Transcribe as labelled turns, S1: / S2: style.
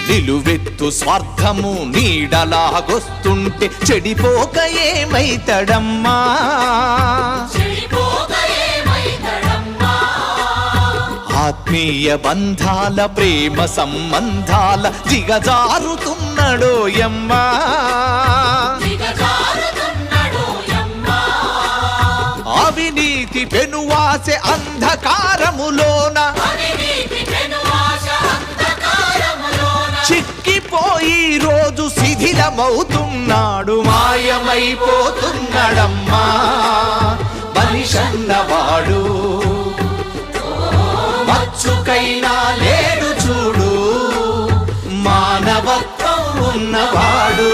S1: నిలువెత్తు స్వార్థము నీడలాగొస్తుంటే చెడిపోక ఏమైతడమ్మా? ఆత్మీయ బంధాల ప్రేమ సంబంధాల దిగజారుతున్నడోయమ్మా. అవినీతి పెనువాసె అంధకారములోన చిక్కిపోయి రోజు శిథిలమవుతున్నాడు, మాయమైపోతున్నాడమ్మా మనిషన్నవాడు. మచ్చుకైనా లేడు చూడు మానవత్వం ఉన్నవాడు.